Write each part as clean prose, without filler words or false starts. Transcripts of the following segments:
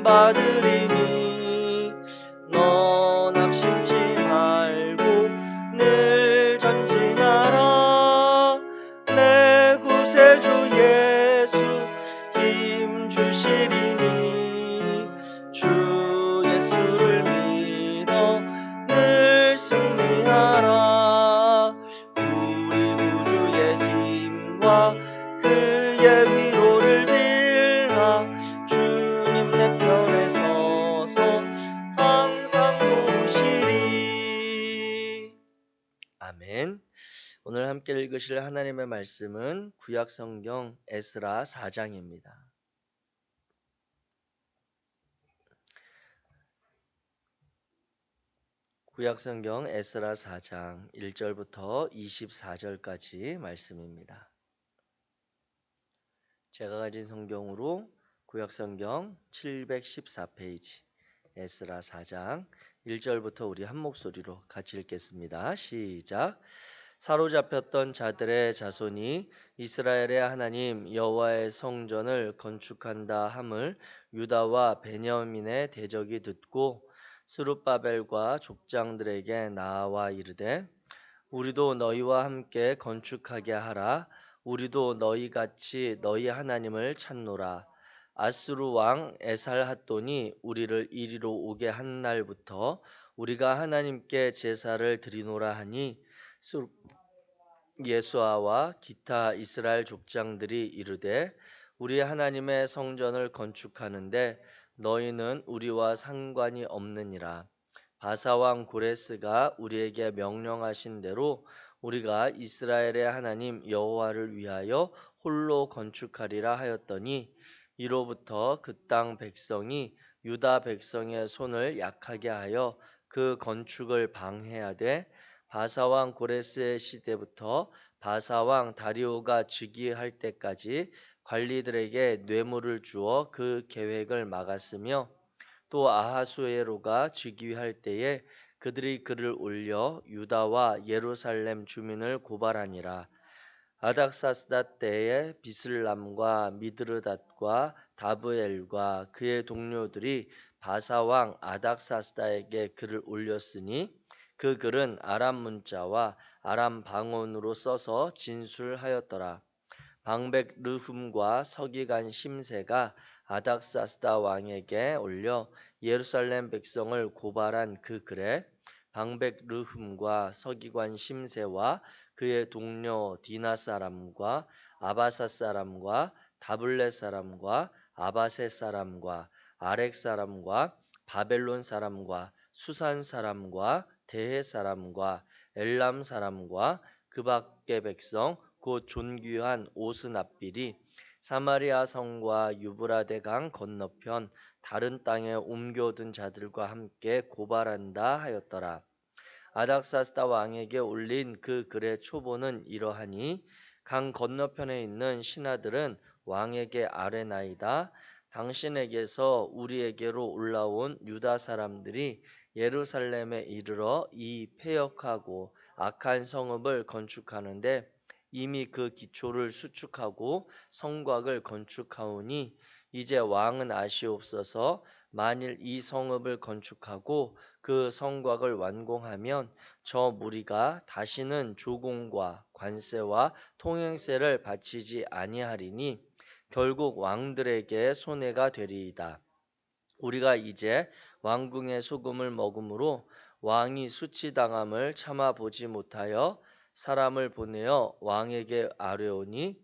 받으리니 너 낙심치 말고 늘 전진하라. 내 구세주 예수 힘 주시리니 주 예수를 믿어 늘 승리하라. 우리 구주의 힘과 그의 위로를 빌라. 주님 내 편에 서서 항상 도우시리. 아멘. 오늘 함께 읽으실 하나님의 말씀은 구약성경 에스라 4장입니다. 구약성경 에스라 4장 1절부터 24절까지 말씀입니다. 제가 가진 성경으로 구약성경 714페이지 에스라 4장 1절부터 우리 한 목소리로 같이 읽겠습니다. 시작. 사로잡혔던 자들의 자손이 이스라엘의 하나님 여호와의 성전을 건축한다 함을 유다와 베냐민의 대적이 듣고 스룹바벨과 족장들에게 나와 이르되 우리도 너희와 함께 건축하게 하라. 우리도 너희같이 너희 하나님을 찾노라. 아수르 왕 에살핫돈이 우리를 이리로 오게 한 날부터 우리가 하나님께 제사를 드리노라 하니 예수아와 기타 이스라엘 족장들이 이르되 우리 하나님의 성전을 건축하는데 너희는 우리와 상관이 없느니라. 바사왕 고레스가 우리에게 명령하신 대로 우리가 이스라엘의 하나님 여호와를 위하여 홀로 건축하리라 하였더니 이로부터 그 땅 백성이 유다 백성의 손을 약하게 하여 그 건축을 방해하되 바사왕 고레스의 시대부터 바사왕 다리오가 즉위할 때까지 관리들에게 뇌물을 주어 그 계획을 막았으며 또 아하수에로가 즉위할 때에 그들이 그를 올려 유다와 예루살렘 주민을 고발하니라. 아닥사스다 때에 비슬람과 미드르닷과 다브엘과 그의 동료들이 바사왕 아닥사스다에게 글을 올렸으니 그 글은 아람 문자와 아람 방언으로 써서 진술하였더라. 방백 르훔과 서기관 심세가 아닥사스다 왕에게 올려 예루살렘 백성을 고발한 그 글에 방백 르훔과 서기관 심세와 그의 동료 디나 사람과 아바사 사람과 다블렛 사람과 아바세 사람과 아렉 사람과 바벨론 사람과 수산 사람과 대해 사람과 엘람 사람과 그 밖의 백성 곧 존귀한 오스납빌이 사마리아 성과 유브라데 강 건너편 다른 땅에 옮겨든 자들과 함께 고발한다 하였더라. 아닥사스다 왕에게 올린 그 글의 초본은 이러하니 강 건너편에 있는 신하들은 왕에게 아뢰나이다. 당신에게서 우리에게로 올라온 유다 사람들이 예루살렘에 이르러 이 패역하고 악한 성읍을 건축하는데 이미 그 기초를 수축하고 성곽을 건축하오니 이제 왕은 아시옵소서. 만일 이 성읍을 건축하고 그 성곽을 완공하면 저 무리가 다시는 조공과 관세와 통행세를 바치지 아니하리니 결국 왕들에게 손해가 되리이다. 우리가 이제 왕궁의 소금을 먹음으로 왕이 수치당함을 참아보지 못하여 사람을 보내어 왕에게 아뢰오니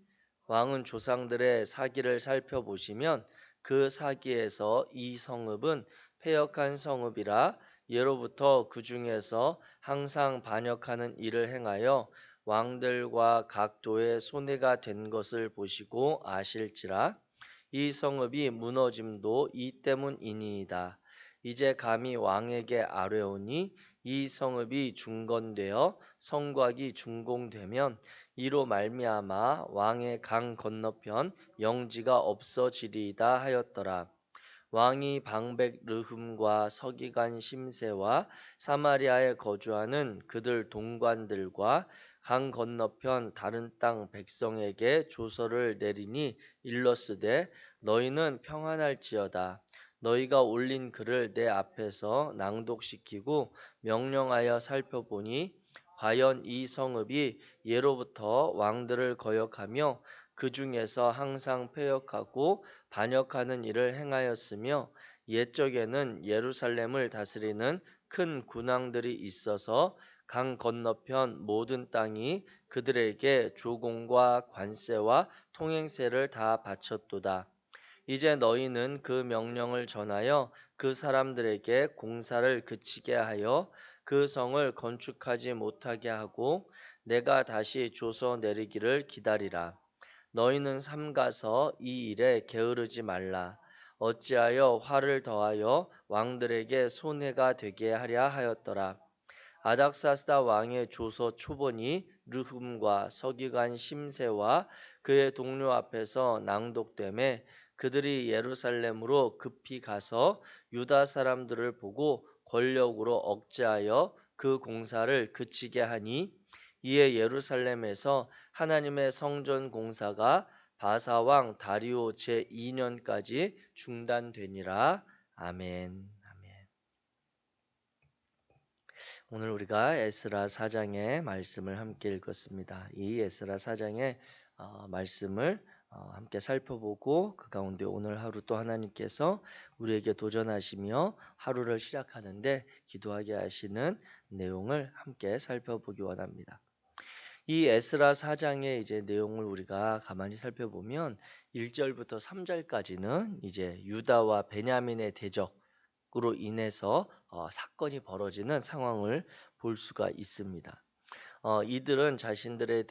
왕은 조상들의 사기를 살펴보시면 그 사기에서 이 성읍은 패역한 성읍이라 예로부터 그 중에서 항상 반역하는 일을 행하여 왕들과 각 도에 손해가 된 것을 보시고 아실지라. 이 성읍이 무너짐도 이 때문이니이다. 이제 감히 왕에게 아뢰오니 이 성읍이 중건되어 성곽이 준공되면 이로 말미암아 왕의 강 건너편 영지가 없어지리이다 하였더라. 왕이 방백 르흠과 서기관 심세와 사마리아에 거주하는 그들 동관들과 강 건너편 다른 땅 백성에게 조서를 내리니 일러스되 너희는 평안할지어다. 너희가 올린 글을 내 앞에서 낭독시키고 명령하여 살펴보니 과연 이 성읍이 예로부터 왕들을 거역하며 그 중에서 항상 패역하고 반역하는 일을 행하였으며 옛적에는 예루살렘을 다스리는 큰 군왕들이 있어서 강 건너편 모든 땅이 그들에게 조공과 관세와 통행세를 다 바쳤도다. 이제 너희는 그 명령을 전하여 그 사람들에게 공사를 그치게 하여 그 성을 건축하지 못하게 하고 내가 다시 조서 내리기를 기다리라. 너희는 삼가서 이 일에 게으르지 말라. 어찌하여 화를 더하여 왕들에게 손해가 되게 하랴 하였더라. 아닥사스다 왕의 조서 초본이 르훔과 서기관 심세와 그의 동료 앞에서 낭독되매 그들이 예루살렘으로 급히 가서 유다 사람들을 보고 권력으로 억제하여 그 공사를 그치게 하니 이에 예루살렘에서 하나님의 성전 공사가 바사 왕 다리오 제2년까지 중단되니라. 아멘. 오늘 우리가 에스라 4장의 말씀을 함께 읽었습니다. 이 에스라 4장의 말씀을 함께 살펴보고 그 가운데 오늘 하루 또 하나님께서 우리에게 도전하시며 하루를 시작하는데 기도하게 하시는 내용을 함께 살펴보기 원합니다. 이 에스라 4장의 이제 내용을 우리가 가만히 살펴보면 1절부터 3절까지는 이제 유다와 베냐민의 대적으로 인해서 사건이 벌어지는 상황을 볼 수가 있습니다. 이들은 자신들에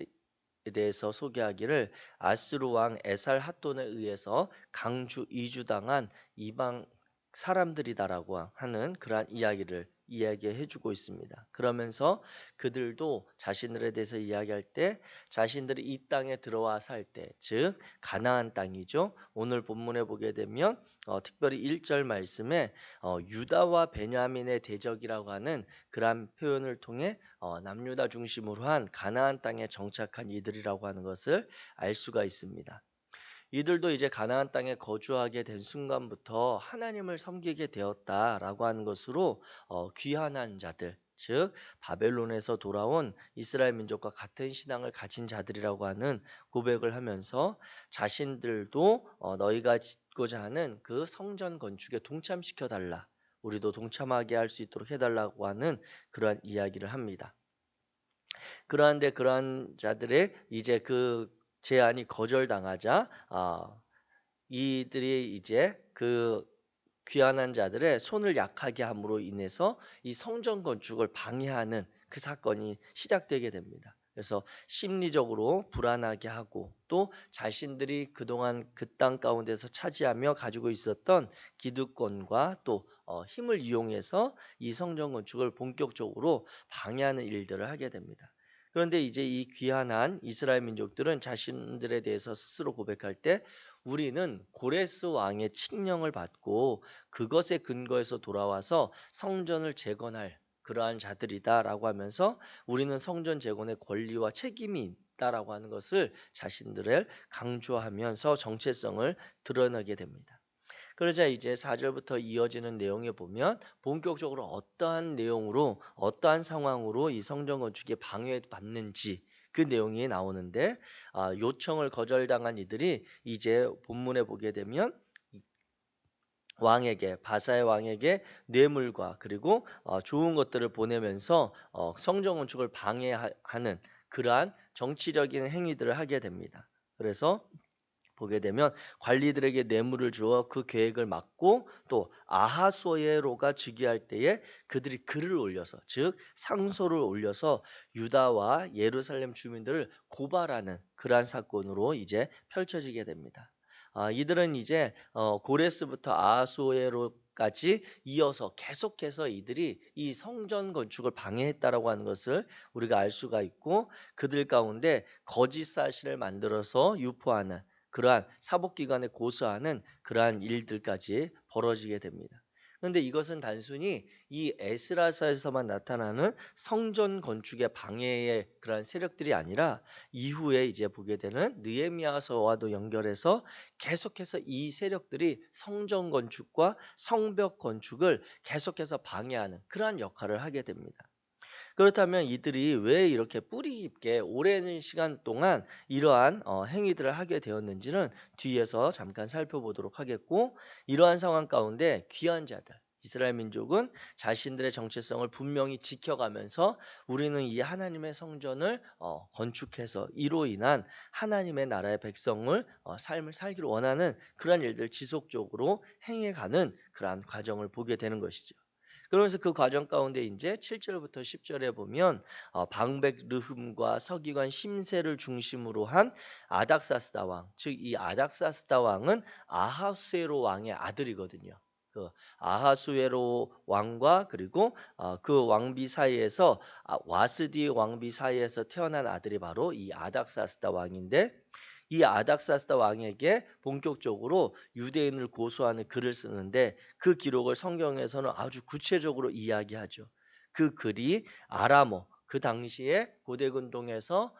대해서 소개하기를 아스루 왕 에살핫돈에 의해서 강주 이주당한 이방 사람들이다라고 하는 그러한 이야기를 이야기해주고 있습니다. 그러면서 그들도 자신들에 대해서 이야기할 때 자신들이 이 땅에 들어와 살 때, 즉 가나안 땅이죠. 오늘 본문에 보게 되면 특별히 1절 말씀에 유다와 베냐민의 대적이라고 하는 그러한 표현을 통해 남유다 중심으로 한 가나안 땅에 정착한 이들이라고 하는 것을 알 수가 있습니다. 이들도 이제 가나안 땅에 거주하게 된 순간부터 하나님을 섬기게 되었다라고 하는 것으로 귀환한 자들, 즉 바벨론에서 돌아온 이스라엘 민족과 같은 신앙을 가진 자들이라고 하는 고백을 하면서 자신들도 너희가 짓고자 하는 그 성전 건축에 동참시켜 달라, 우리도 동참하게 할 수 있도록 해달라고 하는 그러한 이야기를 합니다. 그러한데 그러한 자들의 이제 그 제안이 거절당하자 이들이 이제 그 귀환한 자들의 손을 약하게 함으로 인해서 이 성전 건축을 방해하는 그 사건이 시작되게 됩니다. 그래서 심리적으로 불안하게 하고 또 자신들이 그동안 그 땅 가운데서 차지하며 가지고 있었던 기득권과 또 힘을 이용해서 이 성전 건축을 본격적으로 방해하는 일들을 하게 됩니다. 그런데 이제 이 귀환한 이스라엘 민족들은 자신들에 대해서 스스로 고백할 때 우리는 고레스 왕의 칙령을 받고 그것에 근거해서 돌아와서 성전을 재건할 그러한 자들이다라고 하면서 우리는 성전 재건의 권리와 책임이 있다라고 하는 것을 자신들을 강조하면서 정체성을 드러내게 됩니다. 그러자 이제 4절부터 이어지는 내용에 보면 본격적으로 어떠한 내용으로 어떠한 상황으로 이 성전 건축이 방해받는지 그 내용이 나오는데 요청을 거절당한 이들이 이제 본문에 보게 되면 왕에게 바사의 왕에게 뇌물과 그리고 좋은 것들을 보내면서 성전 건축을 방해하는 그러한 정치적인 행위들을 하게 됩니다. 그래서 보게 되면 관리들에게 뇌물을 주어 그 계획을 막고 또 아하수에로가 즉위할 때에 그들이 글을 올려서 즉 상소를 올려서 유다와 예루살렘 주민들을 고발하는 그러한 사건으로 이제 펼쳐지게 됩니다. 이들은 이제 고레스부터 아하수에로까지 이어서 계속해서 이들이 이 성전 건축을 방해했다라고 하는 것을 우리가 알 수가 있고 그들 가운데 거짓 사실을 만들어서 유포하는 그러한 사법기관에 고소하는 그러한 일들까지 벌어지게 됩니다. 그런데 이것은 단순히 이 에스라서에서만 나타나는 성전 건축의 방해의 그러한 세력들이 아니라 이후에 이제 보게 되는 느헤미야서와도 연결해서 계속해서 이 세력들이 성전 건축과 성벽 건축을 계속해서 방해하는 그러한 역할을 하게 됩니다. 그렇다면 이들이 왜 이렇게 뿌리 깊게 오랜 시간 동안 이러한 행위들을 하게 되었는지는 뒤에서 잠깐 살펴보도록 하겠고, 이러한 상황 가운데 귀한 자들 이스라엘 민족은 자신들의 정체성을 분명히 지켜가면서 우리는 이 하나님의 성전을 건축해서 이로 인한 하나님의 나라의 백성을 삶을 살기를 원하는 그러한 일들 지속적으로 행해가는 그러한 과정을 보게 되는 것이죠. 그러면서 그 과정 가운데 이제 7절부터 10절에 보면 방백 르흠과 서기관 심세를 중심으로 한 아닥사스다 왕, 즉 이 아닥사스다 왕은 아하수에로 왕의 아들이거든요. 그 아하수에로 왕과 그리고 그 왕비 사이에서 와스디 왕비 사이에서 태어난 아들이 바로 이 아닥사스다 왕인데, 이 아닥사스다 왕에게 본격적으로 유대인을 고소하는 글을 쓰는데 그 기록을 성경에서는 아주 구체적으로 이야기하죠. 그 글이 아람어, 그 당시에 고대 근동에서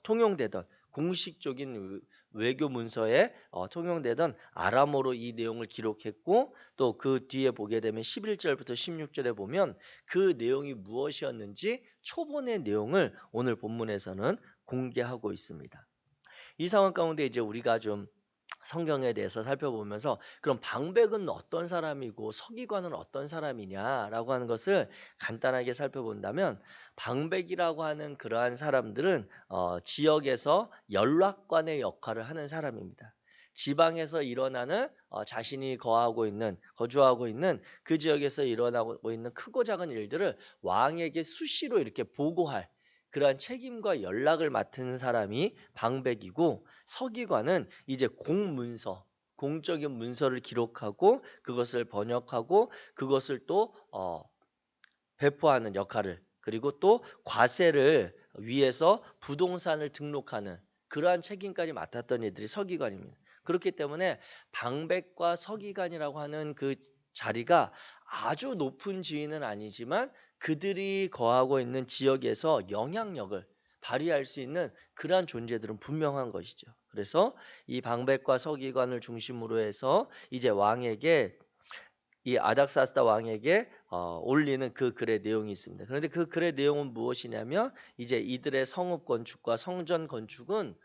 통용되던 공식적인 외교 문서에 통용되던 아람어로 이 내용을 기록했고, 또 그 뒤에 보게 되면 11절부터 16절에 보면 그 내용이 무엇이었는지 초본의 내용을 오늘 본문에서는 공개하고 있습니다. 이 상황 가운데 이제 우리가 좀 성경에 대해서 살펴보면서 그럼 방백은 어떤 사람이고 서기관은 어떤 사람이냐라고 하는 것을 간단하게 살펴본다면, 방백이라고 하는 그러한 사람들은 지역에서 연락관의 역할을 하는 사람입니다. 지방에서 일어나는 자신이 거주하고 있는 그 지역에서 일어나고 있는 크고 작은 일들을 왕에게 수시로 이렇게 보고할 그러한 책임과 연락을 맡은 사람이 방백이고, 서기관은 이제 공문서, 공적인 문서를 기록하고 그것을 번역하고 그것을 또 배포하는 역할을, 그리고 또 과세를 위해서 부동산을 등록하는 그러한 책임까지 맡았던 이들이 서기관입니다. 그렇기 때문에 방백과 서기관이라고 하는 그 자리가 아주 높은 지위는 아니지만 그들이 거하고 있는 지역에서 영향력을 발휘할 수 있는 그러한 존재들은 분명한 것이죠. 그래서 이 방백과 서기관을 중심으로 해서 이제 왕에게, 이 아닥사스다 왕에게 올리는 그 글의 내용이 있습니다. 그런데 그 글의 내용은 무엇이냐면, 이제 이들의 성읍 건축과 성전 건축은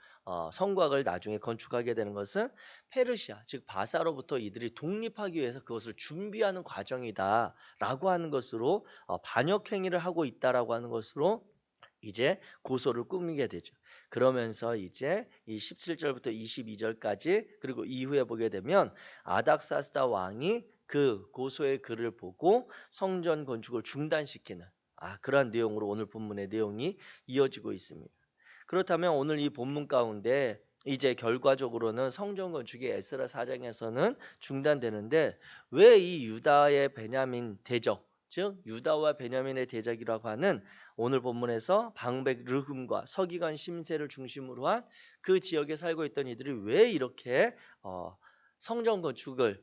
성곽을 나중에 건축하게 되는 것은 페르시아, 즉 바사로부터 이들이 독립하기 위해서 그것을 준비하는 과정이다라고 하는 것으로, 반역 행위를 하고 있다라고 하는 것으로 이제 고소를 꾸미게 되죠. 그러면서 이제 이 17절부터 22절까지 그리고 이후에 보게 되면 아닥사스다 왕이 그 고소의 글을 보고 성전 건축을 중단시키는 그러한 내용으로 오늘 본문의 내용이 이어지고 있습니다. 그렇다면 오늘 이 본문 가운데 이제 결과적으로는 성전 건축이 에스라 4장에서는 중단되는데, 왜 이 유다의 베냐민 대적, 즉 유다와 베냐민의 대적이라고 하는 오늘 본문에서 방백 르흠과 서기관 심세를 중심으로 한 그 지역에 살고 있던 이들이 왜 이렇게 성전 건축을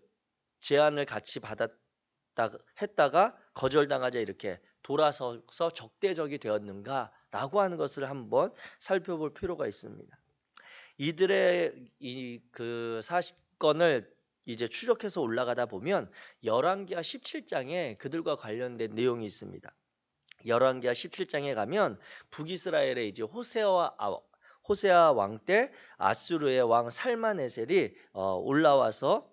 제안을 같이 했다가 거절당하자 이렇게 돌아서서 적대적이 되었는가라고 하는 것을 한번 살펴볼 필요가 있습니다. 이들의 이 그 사건을 이제 추적해서 올라가다 보면 열왕기하 17장에 그들과 관련된 내용이 있습니다. 열왕기하 17장에 가면 북이스라엘의 이제 호세아 왕 때 아수르의 왕 살마네셀이 올라와서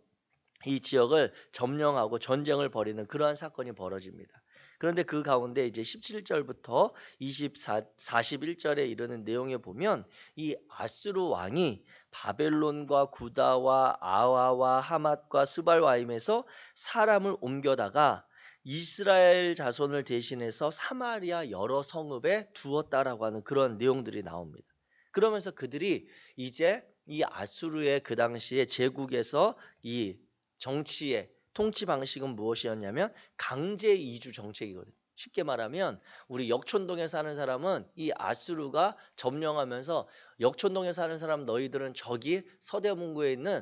이 지역을 점령하고 전쟁을 벌이는 그러한 사건이 벌어집니다. 그런데 그 가운데 이제 17절부터 41절에 이르는 내용에 보면 이 아수르 왕이 바벨론과 구다와 아와와 하맛과 스발와임에서 사람을 옮겨다가 이스라엘 자손을 대신해서 사마리아 여러 성읍에 두었다라고 하는 그런 내용들이 나옵니다. 그러면서 그들이 이제 이 아수르의 그 당시에 제국에서 이 정치의 통치 방식은 무엇이었냐면 강제 이주 정책이거든요. 쉽게 말하면 우리 역촌동에 사는 사람은 이 아수르가 점령하면서 역촌동에 사는 사람 너희들은 저기 서대문구에 있는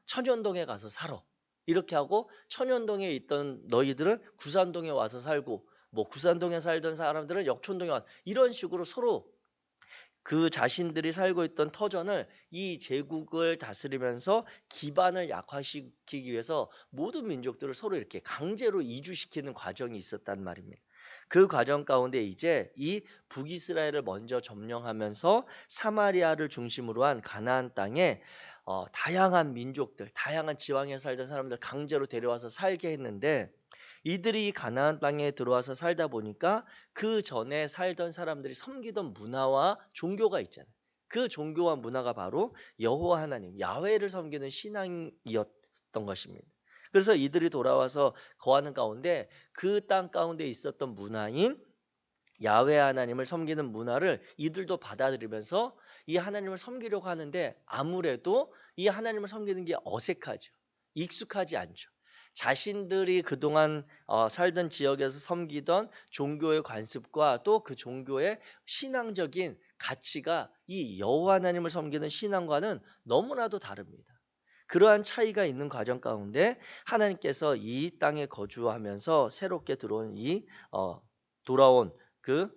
천연동에 가서 살아. 이렇게 하고 천연동에 있던 너희들은 구산동에 와서 살고 뭐 구산동에 살던 사람들은 역촌동에 와 이런 식으로 서로 그 자신들이 살고 있던 터전을 이 제국을 다스리면서 기반을 약화시키기 위해서 모든 민족들을 서로 이렇게 강제로 이주시키는 과정이 있었단 말입니다. 그 과정 가운데 이제 이 북이스라엘을 먼저 점령하면서 사마리아를 중심으로 한 가나안 땅에 다양한 민족들, 다양한 지방에 살던 사람들 강제로 데려와서 살게 했는데 이들이 가나안 땅에 들어와서 살다 보니까 그 전에 살던 사람들이 섬기던 문화와 종교가 있잖아요. 그 종교와 문화가 바로 여호와 하나님, 야훼를 섬기는 신앙이었던 것입니다. 그래서 이들이 돌아와서 거하는 가운데 그 땅 가운데 있었던 문화인 야훼 하나님을 섬기는 문화를 이들도 받아들이면서 이 하나님을 섬기려고 하는데 아무래도 이 하나님을 섬기는 게 어색하죠. 익숙하지 않죠. 자신들이 그동안 살던 지역에서 섬기던 종교의 관습과 또 그 종교의 신앙적인 가치가 이 여호와 하나님을 섬기는 신앙과는 너무나도 다릅니다. 그러한 차이가 있는 과정 가운데 하나님께서 이 땅에 거주하면서 새롭게 들어온 돌아온 그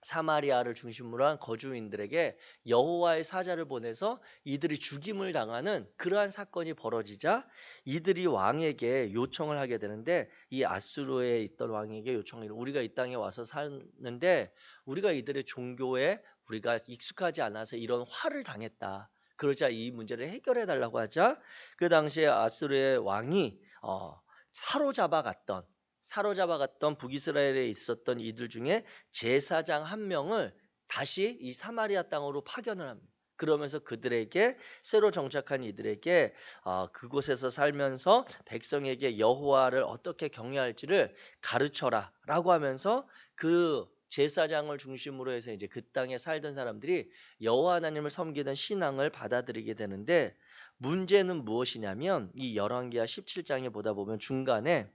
사마리아를 중심으로 한 거주민들에게 여호와의 사자를 보내서 이들이 죽임을 당하는 그러한 사건이 벌어지자 이들이 왕에게 요청을 하게 되는데 이 아수르에 있던 왕에게 요청을 우리가 이 땅에 와서 사는데 우리가 이들의 종교에 우리가 익숙하지 않아서 이런 화를 당했다. 그러자 이 문제를 해결해 달라고 하자 그 당시에 아수르의 왕이 사로잡아갔던 북이스라엘에 있었던 이들 중에 제사장 한 명을 다시 이 사마리아 땅으로 파견을 합니다. 그러면서 그들에게 새로 정착한 이들에게 그곳에서 살면서 백성에게 여호와를 어떻게 경외할지를 가르쳐라라고 하면서 그 제사장을 중심으로 해서 이제 그 땅에 살던 사람들이 여호와 하나님을 섬기던 신앙을 받아들이게 되는데 문제는 무엇이냐면 이 열왕기하 17장에 보다 보면 중간에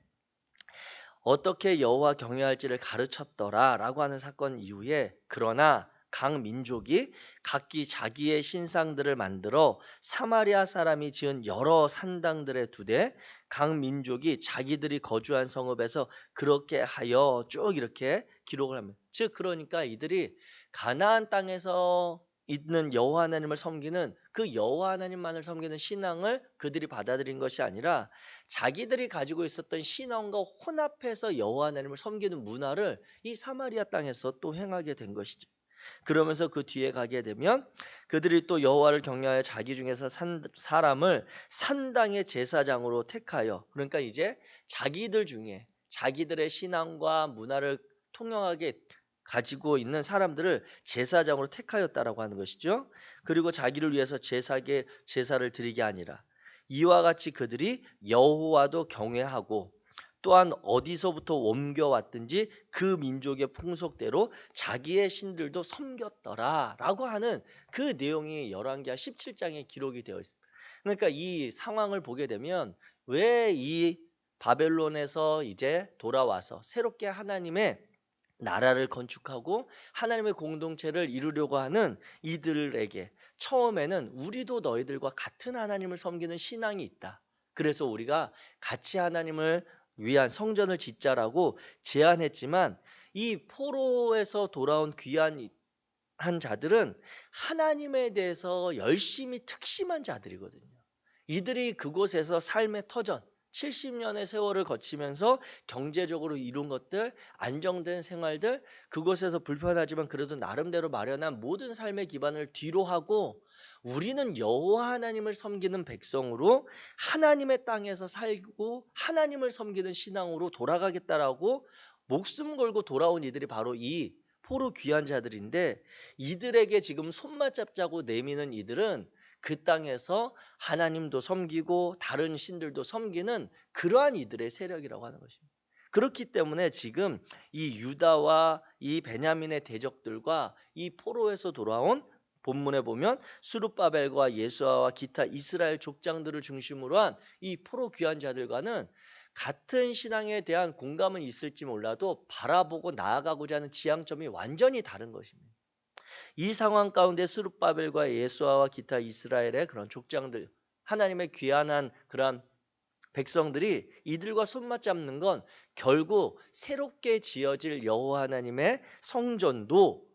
어떻게 여호와 경외할지를 가르쳤더라라고 하는 사건 이후에 그러나 각 민족이 각기 자기의 신상들을 만들어 사마리아 사람이 지은 여러 산당들에 두되 각 민족이 자기들이 거주한 성읍에서 그렇게 하여 쭉 이렇게 기록을 합니다. 즉 그러니까 이들이 가나안 땅에서 있는 여호와 하나님을 섬기는 그 여호와 하나님만을 섬기는 신앙을 그들이 받아들인 것이 아니라 자기들이 가지고 있었던 신앙과 혼합해서 여호와 하나님을 섬기는 문화를 이 사마리아 땅에서 또 행하게 된 것이죠. 그러면서 그 뒤에 가게 되면 그들이 또 여호와를 경외하여 자기 중에서 사람을 산당의 제사장으로 택하여 그러니까 이제 자기들 중에 자기들의 신앙과 문화를 통용하게 가지고 있는 사람들을 제사장으로 택하였다라고 하는 것이죠. 그리고 자기를 위해서 제사를 드리게 아니라 이와 같이 그들이 여호와도 경외하고 또한 어디서부터 옮겨왔든지 그 민족의 풍속대로 자기의 신들도 섬겼더라라고 하는 그 내용이 열왕기하 17장에 기록이 되어 있습니다. 그러니까 이 상황을 보게 되면 왜 이 바벨론에서 이제 돌아와서 새롭게 하나님의 나라를 건축하고 하나님의 공동체를 이루려고 하는 이들에게 처음에는 우리도 너희들과 같은 하나님을 섬기는 신앙이 있다. 그래서 우리가 같이 하나님을 위한 성전을 짓자라고 제안했지만 이 포로에서 돌아온 귀한 한 자들은 하나님에 대해서 열심히 특심한 자들이거든요. 이들이 그곳에서 삶의 터전 70년의 세월을 거치면서 경제적으로 이룬 것들, 안정된 생활들, 그곳에서 불편하지만 그래도 나름대로 마련한 모든 삶의 기반을 뒤로 하고 우리는 여호와 하나님을 섬기는 백성으로 하나님의 땅에서 살고 하나님을 섬기는 신앙으로 돌아가겠다라고 목숨 걸고 돌아온 이들이 바로 이 포로 귀한 자들인데 이들에게 지금 손맛 잡자고 내미는 이들은 그 땅에서 하나님도 섬기고 다른 신들도 섬기는 그러한 이들의 세력이라고 하는 것입니다. 그렇기 때문에 지금 이 유다와 이 베냐민의 대적들과 이 포로에서 돌아온 본문에 보면 수룹바벨과 예수아와 기타 이스라엘 족장들을 중심으로 한 이 포로 귀한 자들과는 같은 신앙에 대한 공감은 있을지 몰라도 바라보고 나아가고자 하는 지향점이 완전히 다른 것입니다. 이 상황 가운데 스룹바벨과 예수아와 기타 이스라엘의 그런 족장들 하나님의 귀한한 그런 백성들이 이들과 손맞잡는 건 결국 새롭게 지어질 여호와 하나님의 성전도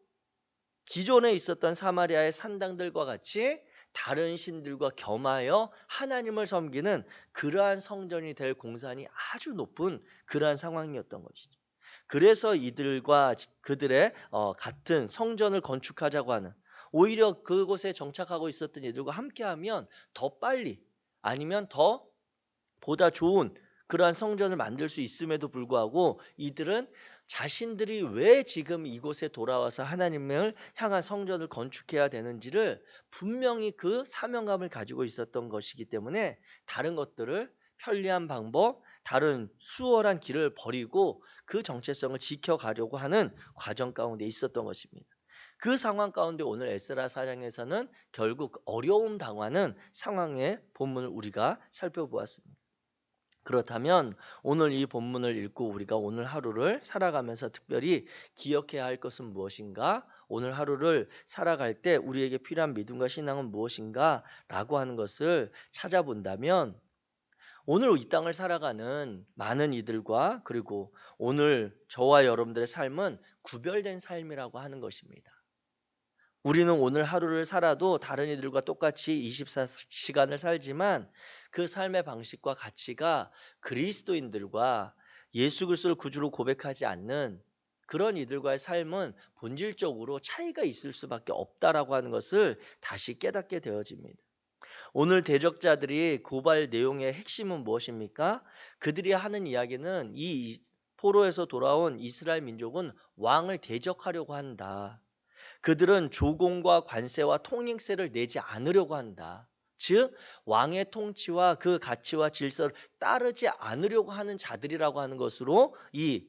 기존에 있었던 사마리아의 산당들과 같이 다른 신들과 겸하여 하나님을 섬기는 그러한 성전이 될 공산이 아주 높은 그러한 상황이었던 것이죠. 그래서 이들과 그들의 같은 성전을 건축하자고 하는, 오히려 그곳에 정착하고 있었던 이들과 함께하면 더 빨리, 아니면 더 보다 좋은 그러한 성전을 만들 수 있음에도 불구하고 이들은 자신들이 왜 지금 이곳에 돌아와서 하나님을 향한 성전을 건축해야 되는지를 분명히 그 사명감을 가지고 있었던 것이기 때문에 다른 것들을, 편리한 방법, 다른 수월한 길을 버리고 그 정체성을 지켜가려고 하는 과정 가운데 있었던 것입니다. 그 상황 가운데 오늘 에스라 사장에서는 결국 어려움 당하는 상황의 본문을 우리가 살펴보았습니다. 그렇다면 오늘 이 본문을 읽고 우리가 오늘 하루를 살아가면서 특별히 기억해야 할 것은 무엇인가? 오늘 하루를 살아갈 때 우리에게 필요한 믿음과 신앙은 무엇인가? 라고 하는 것을 찾아본다면 오늘 이 땅을 살아가는 많은 이들과, 그리고 오늘 저와 여러분들의 삶은 구별된 삶이라고 하는 것입니다. 우리는 오늘 하루를 살아도 다른 이들과 똑같이 24시간을 살지만 그 삶의 방식과 가치가 그리스도인들과 예수 그리스도를 구주로 고백하지 않는 그런 이들과의 삶은 본질적으로 차이가 있을 수밖에 없다라고 하는 것을 다시 깨닫게 되어집니다. 오늘 대적자들이 고발 내용의 핵심은 무엇입니까? 그들이 하는 이야기는 이 포로에서 돌아온 이스라엘 민족은 왕을 대적하려고 한다. 그들은 조공과 관세와 통행세를 내지 않으려고 한다. 즉 왕의 통치와 그 가치와 질서를 따르지 않으려고 하는 자들이라고 하는 것으로 이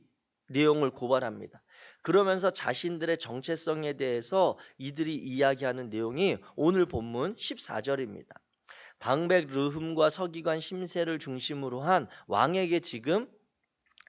내용을 고발합니다. 그러면서 자신들의 정체성에 대해서 이들이 이야기하는 내용이 오늘 본문 14절입니다. 방백 르흠과 서기관 심세를 중심으로 한 왕에게 지금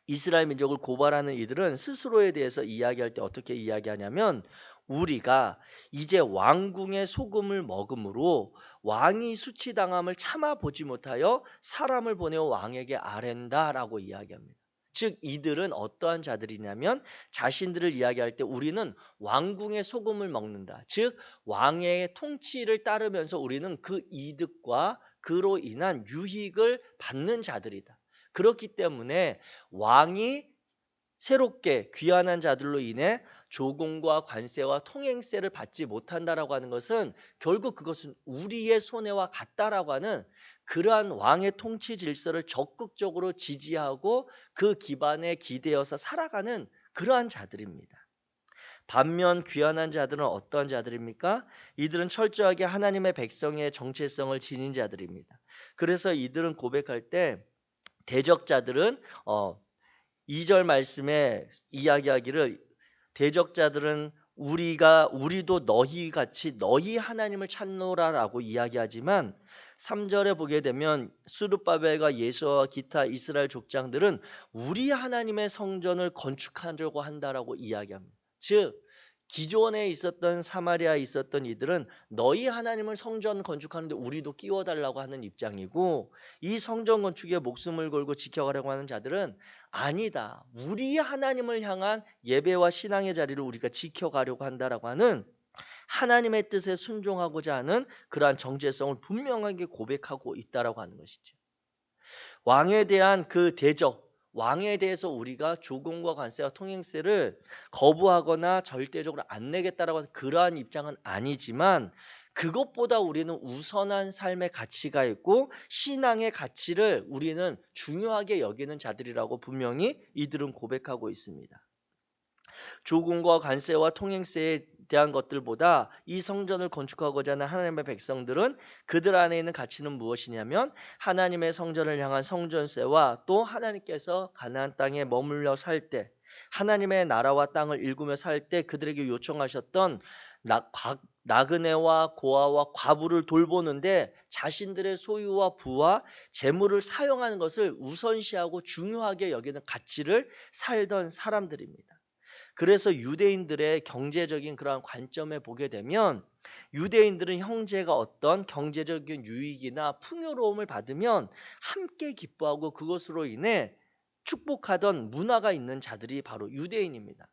이스라엘 민족을 고발하는 이들은 스스로에 대해서 이야기할 때 어떻게 이야기하냐면, 우리가 이제 왕궁의 소금을 먹음으로 왕이 수치당함을 참아보지 못하여 사람을 보내어 왕에게 아랜다라고 이야기합니다. 즉 이들은 어떠한 자들이냐면, 자신들을 이야기할 때 우리는 왕궁의 소금을 먹는다. 즉 왕의 통치를 따르면서 우리는 그 이득과 그로 인한 유익을 받는 자들이다. 그렇기 때문에 왕이 새롭게 귀환한 자들로 인해 조공과 관세와 통행세를 받지 못한다라고 하는 것은 결국 그것은 우리의 손해와 같다라고 하는 그러한 왕의 통치 질서를 적극적으로 지지하고 그 기반에 기대어서 살아가는 그러한 자들입니다. 반면 귀환한 자들은 어떠한 자들입니까? 이들은 철저하게 하나님의 백성의 정체성을 지닌 자들입니다. 그래서 이들은 고백할 때 대적자들은 2절 말씀에 이야기하기를, 대적자들은 우리도 너희 같이 너희 하나님을 찾노라라고 이야기하지만 3절에 보게 되면 스룹바벨과 예수와 기타 이스라엘 족장들은 우리 하나님의 성전을 건축하려고 한다라고 이야기합니다. 즉 기존에 있었던 사마리아에 있었던 이들은 너희 하나님을 성전 건축하는데 우리도 끼워달라고 하는 입장이고, 이 성전 건축에 목숨을 걸고 지켜가려고 하는 자들은 아니다, 우리 하나님을 향한 예배와 신앙의 자리를 우리가 지켜가려고 한다라고 하는 하나님의 뜻에 순종하고자 하는 그러한 정체성을 분명하게 고백하고 있다라고 하는 것이죠. 왕에 대한 그 대적, 왕에 대해서 우리가 조공과 관세와 통행세를 거부하거나 절대적으로 안 내겠다라고 하는 그러한 입장은 아니지만, 그것보다 우리는 우선한 삶의 가치가 있고 신앙의 가치를 우리는 중요하게 여기는 자들이라고 분명히 이들은 고백하고 있습니다. 조공과 관세와 통행세에 대한 것들보다 이 성전을 건축하고자 하는 하나님의 백성들은 그들 안에 있는 가치는 무엇이냐면, 하나님의 성전을 향한 성전세와 또 하나님께서 가나안 땅에 머물러 살 때 하나님의 나라와 땅을 일구며 살 때 그들에게 요청하셨던 나그네와 고아와 과부를 돌보는데 자신들의 소유와 부와 재물을 사용하는 것을 우선시하고 중요하게 여기는 가치를 살던 사람들입니다. 그래서 유대인들의 경제적인 그러한 관점에 보게 되면 유대인들은 형제가 어떤 경제적인 유익이나 풍요로움을 받으면 함께 기뻐하고 그것으로 인해 축복하던 문화가 있는 자들이 바로 유대인입니다.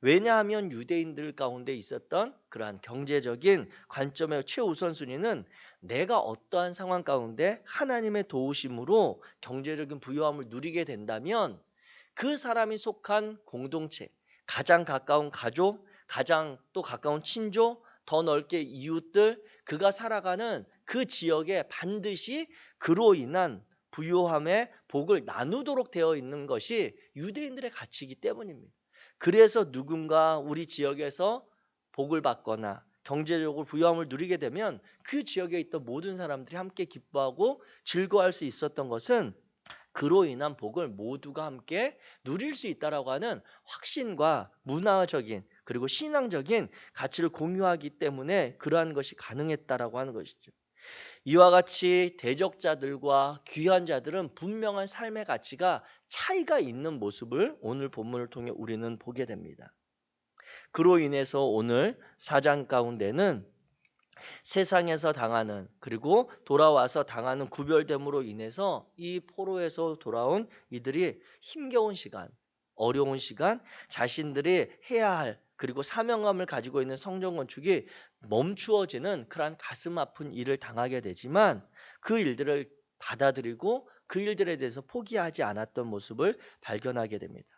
왜냐하면 유대인들 가운데 있었던 그러한 경제적인 관점의 최우선순위는 내가 어떠한 상황 가운데 하나님의 도우심으로 경제적인 부유함을 누리게 된다면 그 사람이 속한 공동체, 가장 가까운 가족, 가장 또 가까운 친족, 더 넓게 이웃들, 그가 살아가는 그 지역에 반드시 그로 인한 부유함의 복을 나누도록 되어 있는 것이 유대인들의 가치이기 때문입니다. 그래서 누군가 우리 지역에서 복을 받거나 경제적으로 부유함을 누리게 되면 그 지역에 있던 모든 사람들이 함께 기뻐하고 즐거워할 수 있었던 것은 그로 인한 복을 모두가 함께 누릴 수 있다라고 하는 확신과 문화적인 그리고 신앙적인 가치를 공유하기 때문에 그러한 것이 가능했다라고 하는 것이죠. 이와 같이 대적자들과 귀한 자들은 분명한 삶의 가치가 차이가 있는 모습을 오늘 본문을 통해 우리는 보게 됩니다. 그로 인해서 오늘 4장 가운데는 세상에서 당하는 그리고 돌아와서 당하는 구별됨으로 인해서 이 포로에서 돌아온 이들이 힘겨운 시간, 어려운 시간, 자신들이 해야 할 그리고 사명감을 가지고 있는 성전 건축이 멈추어지는 그러한 가슴 아픈 일을 당하게 되지만 그 일들을 받아들이고 그 일들에 대해서 포기하지 않았던 모습을 발견하게 됩니다.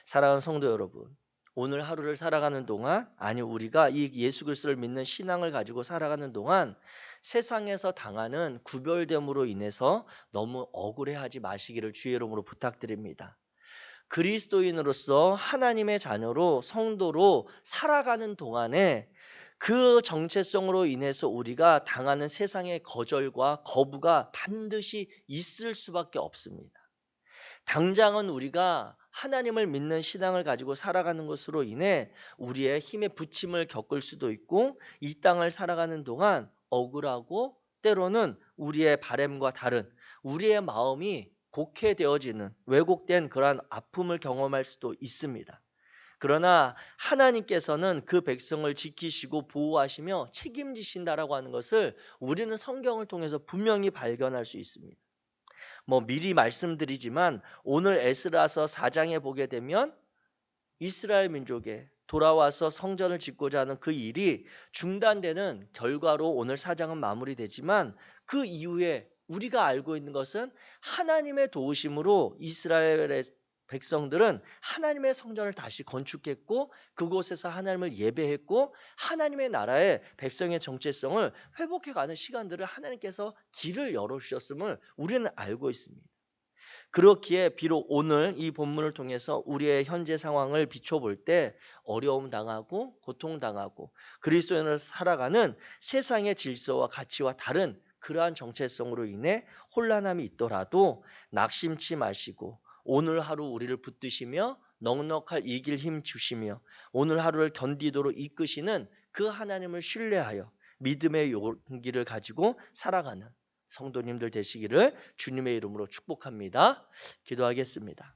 사랑하는 성도 여러분, 오늘 하루를 살아가는 동안 우리가 이 예수 그리스도를 믿는 신앙을 가지고 살아가는 동안 세상에서 당하는 구별됨으로 인해서 너무 억울해하지 마시기를 주의 이름으로 부탁드립니다. 그리스도인으로서 하나님의 자녀로 성도로 살아가는 동안에 그 정체성으로 인해서 우리가 당하는 세상의 거절과 거부가 반드시 있을 수밖에 없습니다. 당장은 우리가 하나님을 믿는 신앙을 가지고 살아가는 것으로 인해 우리의 힘의 부침을 겪을 수도 있고 이 땅을 살아가는 동안 억울하고 때로는 우리의 바램과 다른 우리의 마음이 곡해되어지는 왜곡된 그러한 아픔을 경험할 수도 있습니다. 그러나 하나님께서는 그 백성을 지키시고 보호하시며 책임지신다라고 하는 것을 우리는 성경을 통해서 분명히 발견할 수 있습니다. 미리 말씀드리지만 오늘 에스라서 4장에 보게 되면 이스라엘 민족에 돌아와서 성전을 짓고자 하는 그 일이 중단되는 결과로 오늘 4장은 마무리되지만 그 이후에 우리가 알고 있는 것은 하나님의 도우심으로 이스라엘의 백성들은 하나님의 성전을 다시 건축했고 그곳에서 하나님을 예배했고 하나님의 나라의 백성의 정체성을 회복해가는 시간들을 하나님께서 길을 열어주셨음을 우리는 알고 있습니다. 그렇기에 비록 오늘 이 본문을 통해서 우리의 현재 상황을 비춰볼 때 어려움 당하고 고통 당하고 그리스도인으로 살아가는 세상의 질서와 가치와 다른 그러한 정체성으로 인해 혼란함이 있더라도 낙심치 마시고 오늘 하루 우리를 붙드시며 넉넉할 이길 힘 주시며 오늘 하루를 견디도록 이끄시는 그 하나님을 신뢰하여 믿음의 용기를 가지고 살아가는 성도님들 되시기를 주님의 이름으로 축복합니다. 기도하겠습니다.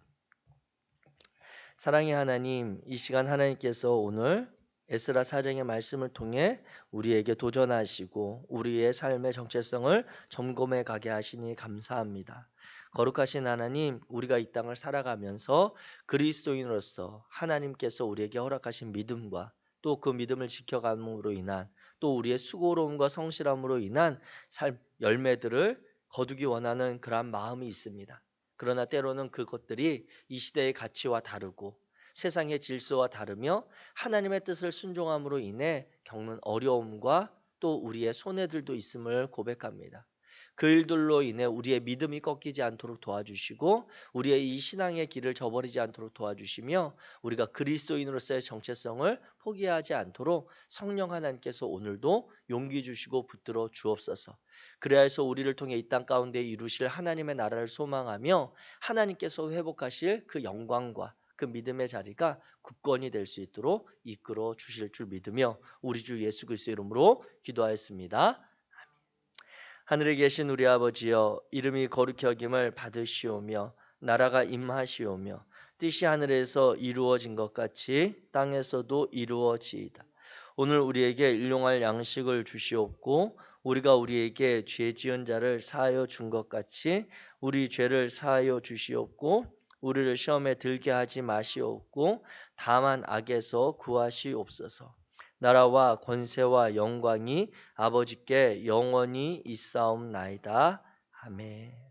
사랑의 하나님, 이 시간 하나님께서 오늘 에스라 4장의 말씀을 통해 우리에게 도전하시고 우리의 삶의 정체성을 점검해 가게 하시니 감사합니다. 거룩하신 하나님, 우리가 이 땅을 살아가면서 그리스도인으로서 하나님께서 우리에게 허락하신 믿음과 또 그 믿음을 지켜감으로 인한 또 우리의 수고로움과 성실함으로 인한 삶 열매들을 거두기 원하는 그러한 마음이 있습니다. 그러나 때로는 그것들이 이 시대의 가치와 다르고 세상의 질서와 다르며 하나님의 뜻을 순종함으로 인해 겪는 어려움과 또 우리의 손해들도 있음을 고백합니다. 그 일들로 인해 우리의 믿음이 꺾이지 않도록 도와주시고 우리의 이 신앙의 길을 저버리지 않도록 도와주시며 우리가 그리스도인으로서의 정체성을 포기하지 않도록 성령 하나님께서 오늘도 용기 주시고 붙들어 주옵소서. 그래야 해서 우리를 통해 이 땅 가운데 이루실 하나님의 나라를 소망하며 하나님께서 회복하실 그 영광과 그 믿음의 자리가 굳건히 될 수 있도록 이끌어 주실 줄 믿으며 우리 주 예수 그리스도의 이름으로 기도하였습니다. 하늘에 계신 우리 아버지여, 이름이 거룩히 여김을 받으시오며 나라가 임하시오며 뜻이 하늘에서 이루어진 것 같이 땅에서도 이루어지이다. 오늘 우리에게 일용할 양식을 주시옵고 우리가 우리에게 죄 지은 자를 사하여 준 것 같이 우리 죄를 사하여 주시옵고 우리를 시험에 들게 하지 마시옵고 다만 악에서 구하시옵소서. 나라와 권세와 영광이 아버지께 영원히 있사옵나이다. 아멘.